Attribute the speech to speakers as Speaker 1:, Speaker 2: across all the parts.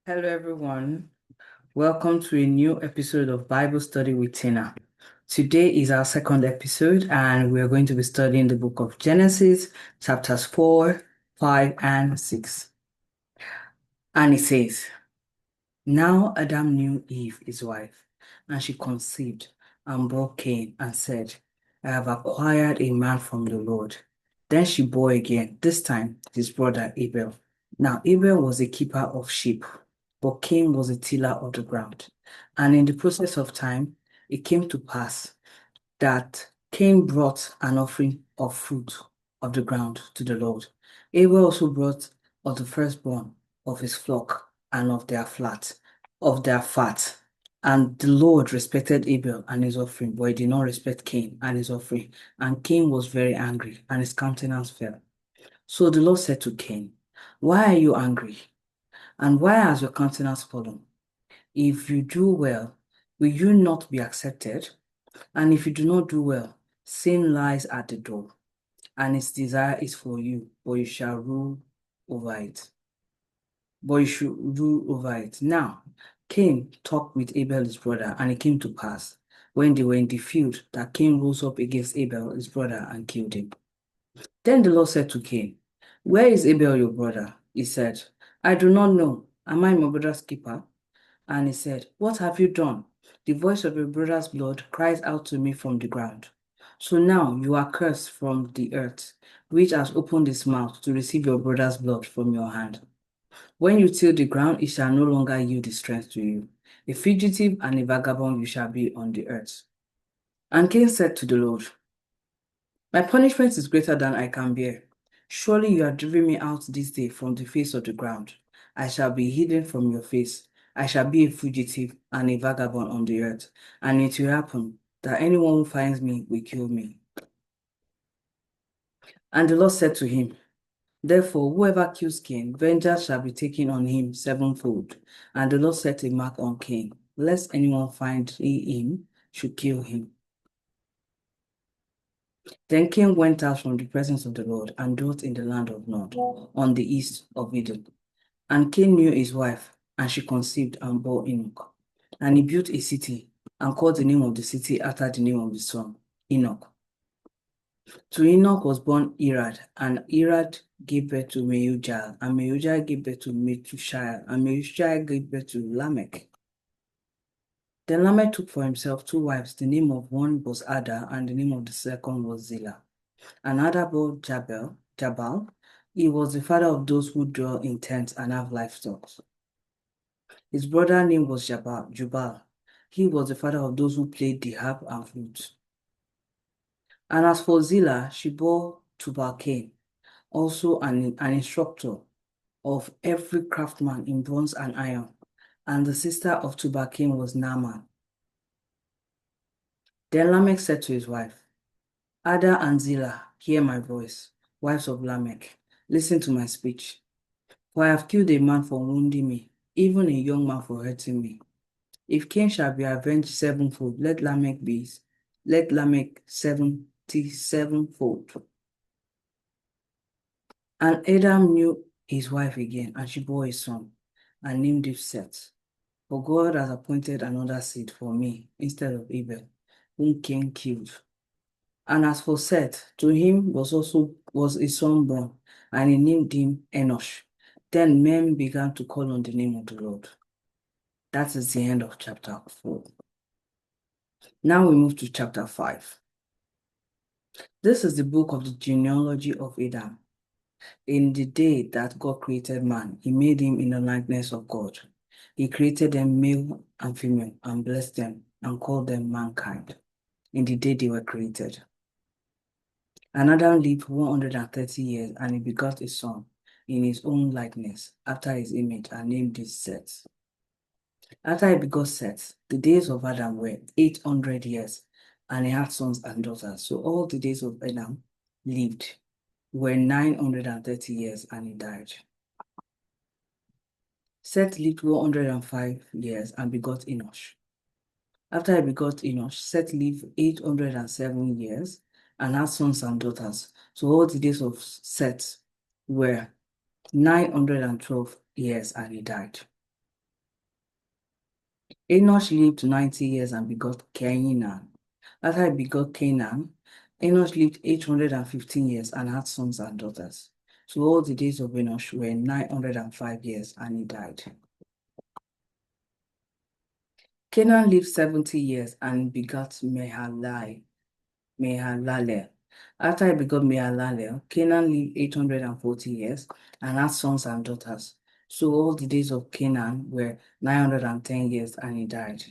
Speaker 1: Hello, everyone. Welcome to a new episode of Bible Study with Tina. Today is our second episode, and we are going to be studying the book of Genesis, chapters 4, 5, and 6. And it says, Now Adam knew Eve, his wife, and she conceived and bore Cain and said, I have acquired a man from the Lord. Then she bore again, this time his brother Abel. Now Abel was a keeper of sheep, but Cain was a tiller of the ground. And in the process of time, it came to pass that Cain brought an offering of fruit of the ground to the Lord. Abel also brought of the firstborn of his flock and of their fat. And the Lord respected Abel and his offering, but he did not respect Cain and his offering. And Cain was very angry, and his countenance fell. So the Lord said to Cain, Why are you angry? And why has your countenance fallen? If you do well, will you not be accepted? And if you do not do well, sin lies at the door, and its desire is for you, but you shall rule over it. But you should rule over it. Now, Cain talked with Abel his brother, and it came to pass, when they were in the field, that Cain rose up against Abel his brother and killed him. Then the Lord said to Cain, Where is Abel your brother? He said, I do not know. Am I my brother's keeper? And he said, What have you done? The voice of your brother's blood cries out to me from the ground. So now you are cursed from the earth, which has opened its mouth to receive your brother's blood from your hand. When you till the ground, it shall no longer yield its strength to you. A fugitive and a vagabond you shall be on the earth. And Cain said to the Lord, My punishment is greater than I can bear. Surely you have driven me out this day from the face of the ground. I shall be hidden from your face. I shall be a fugitive and a vagabond on the earth. And it will happen that anyone who finds me will kill me. And the Lord said to him, Therefore, whoever kills Cain, vengeance shall be taken on him sevenfold. And the Lord set a mark on Cain, lest anyone find him should kill him. Then Cain went out from the presence of the Lord and dwelt in the land of Nod, on the east of Eden. And Cain knew his wife, and she conceived and bore Enoch. And he built a city, and called the name of the city after the name of his son, Enoch. To Enoch was born Irad, and Irad gave birth to Meujael, and Meujael gave birth to Methushael, and Methushael gave birth to Lamech. Then Lamech took for himself two wives. The name of one was Ada, and the name of the second was Zillah. And Ada bore Jabal. He was the father of those who dwell in tents and have livestock. His brother's name was Jubal. He was the father of those who played the harp and flute. And as for Zillah, she bore Tubal-Cain, also an instructor of every craftsman in bronze and iron. And the sister of Tubal-Cain was Naaman. Then Lamech said to his wife, Ada and Zillah, hear my voice, wives of Lamech, listen to my speech. For I have killed a man for wounding me, even a young man for hurting me. If Cain shall be avenged sevenfold, let Lamech 77fold. And Adam knew his wife again, and she bore a son, and named him Seth. For God has appointed another seed for me instead of Abel, whom Cain killed. And as for Seth, to him was a son born, and he named him Enosh. Then men began to call on the name of the Lord. That is the end of chapter 4. Now we move to chapter 5. This is the book of the genealogy of Adam. In the day that God created man, he made him in the likeness of God. He created them male and female, and blessed them, and called them mankind, in the day they were created. And Adam lived 130 years, and he begot a son in his own likeness, after his image, and named him Seth. After he begot Seth, the days of Adam were 800 years, and he had sons and daughters. So all the days of Adam lived were 930 years, and he died. Seth lived 105 years and begot Enosh. After he begot Enosh, Seth lived 807 years and had sons and daughters. So all the days of Seth were 912 years, and he died. Enoch lived 90 years and begot Canaan. After he begot Canaan, Enoch lived 815 years and had sons and daughters. So all the days of Enoch were 905 years and he died. Canaan lived 70 years and begot Mahalalel. After he begot Mahalalel, Canaan lived 840 years and had sons and daughters. So all the days of Canaan were 910 years and he died.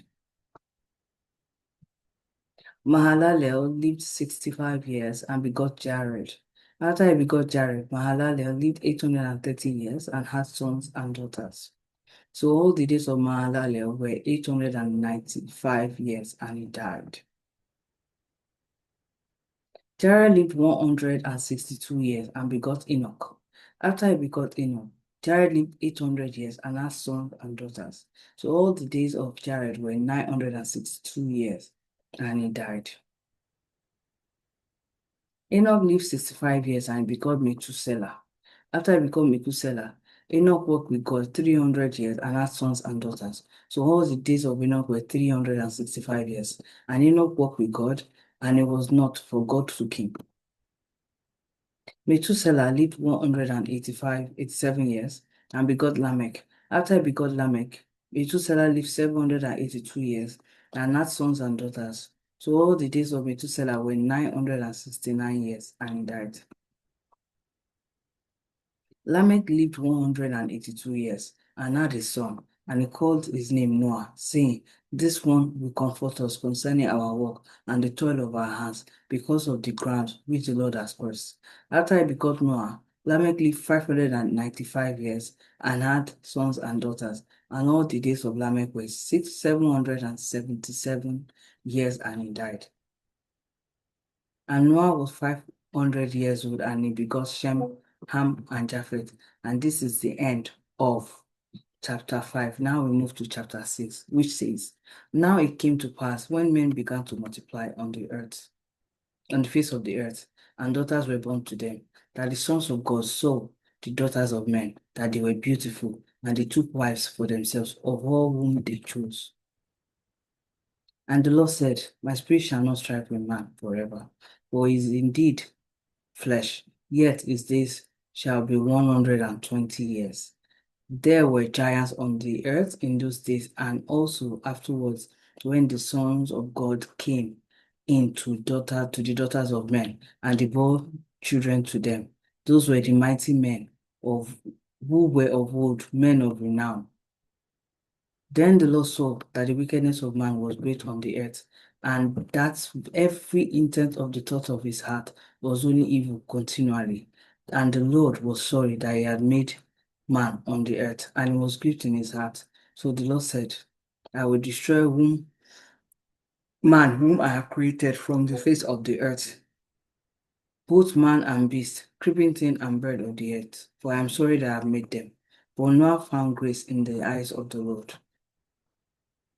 Speaker 1: Mahalalel lived 65 years and begot Jared. After he begot Jared, Mahalalel lived 830 years and had sons and daughters. So all the days of Mahalalel were 895 years and he died. Jared lived 162 years and begot Enoch. After he begot Enoch, Jared lived 800 years and had sons and daughters. So all the days of Jared were 962 years and he died. Enoch lived 65 years and begot Methuselah. After he became Methuselah, Enoch worked with God 300 years and had sons and daughters. So all the days of Enoch were 365 years. And Enoch worked with God, and it was not for God to keep. Methuselah lived 87 years and begot Lamech. After he begot Lamech, Methuselah lived 782 years and had sons and daughters. So all the days of Methuselah were 969 years and he died. Lamech lived 182 years and had a son, and he called his name Noah, saying, "This one will comfort us concerning our work and the toil of our hands, because of the ground which the Lord has cursed." After he begot Noah, Lamech lived 595 years and had sons and daughters, and all the days of Lamech were 777 years and he died. And Noah was 500 years old and he begot Shem, Ham, and Japheth. And this is the end of chapter 5. Now we move to chapter 6, which says, "Now it came to pass when men began to multiply on the earth, on the face of the earth, and daughters were born to them, that the sons of God saw the daughters of men, that they were beautiful, and they took wives for themselves of all whom they chose. And the Lord said, My spirit shall not strive with man forever, for he is indeed flesh, yet his days shall be 120 years. There were giants on the earth in those days, and also afterwards, when the sons of God came in to the daughters of men, and they bore children to them. Those were the mighty men of who were of old, men of renown. Then the Lord saw that the wickedness of man was great on the earth, and that every intent of the thought of his heart was only evil continually. And the Lord was sorry that he had made man on the earth, and he was grieved in his heart. So the Lord said, I will destroy man whom I have created from the face of the earth, both man and beast, creeping thing and bird of the earth, for I am sorry that I have made them. But Noah found grace in the eyes of the Lord.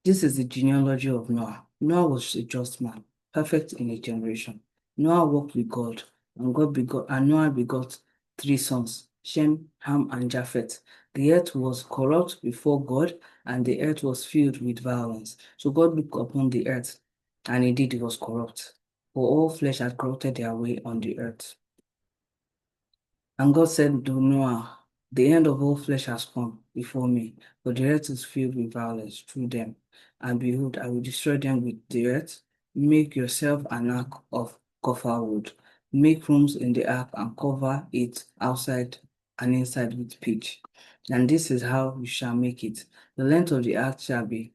Speaker 1: This is the genealogy of Noah. Noah was a just man, perfect in a generation. Noah walked with God, and Noah begot three sons, Shem, Ham, and Japheth. The earth was corrupt before God, and the earth was filled with violence. So God looked upon the earth, and indeed it was corrupt, for all flesh had corrupted their way on the earth. And God said to Noah, The end of all flesh has come before me, for the earth is filled with violence through them. And behold, I will destroy them with the earth. Make yourself an ark of gopher wood. Make rooms in the ark and cover it outside and inside with pitch. And this is how you shall make it. The length of the ark shall be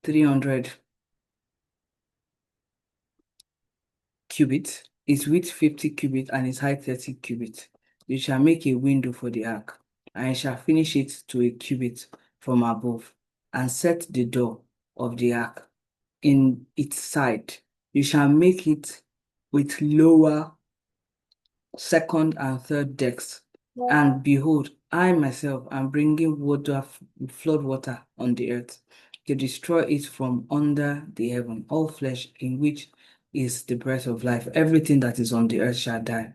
Speaker 1: 300 cubits, its width 50 cubits, and its height 30 cubits. You shall make a window for the ark, and you shall finish it to a cubit from above, and set the door of the ark in its side. You shall make it with lower, second, and third decks. And behold, I myself am bringing flood water on the earth to destroy it from under the heaven. All flesh in which is the breath of life, everything that is on the earth shall die.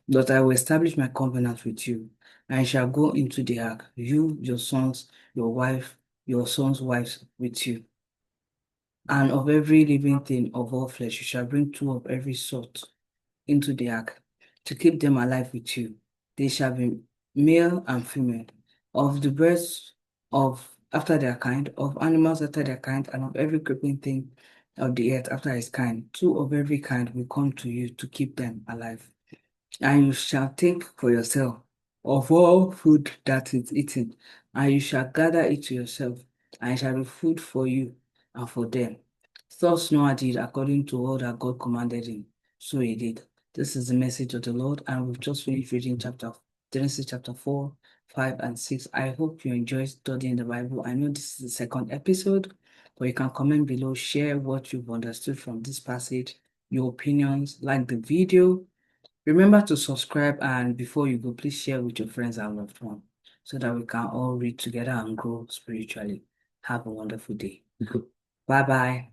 Speaker 1: But I will establish my covenant with you, and shall go into the ark, you, your sons, your wife, your sons' wives with you. And of every living thing of all flesh, you shall bring two of every sort into the ark to keep them alive with you. They shall be male and female, of the birds of after their kind, of animals after their kind, and of every creeping thing of the earth after his kind. Two of every kind will come to you to keep them alive. And you shall take for yourself of all food that is eaten, and you shall gather it to yourself, and it shall be food for you and for them. Thus Noah did according to all that God commanded him. So he did. This is the message of the Lord, and we've just finished reading Genesis chapter 4, 5, and 6. I hope you enjoyed studying the Bible. I know this is the second episode, but you can comment below, share what you've understood from this passage, your opinions, like the video. Remember to subscribe, and before you go, please share with your friends and loved ones so that we can all read together and grow spiritually. Have a wonderful day. Bye bye.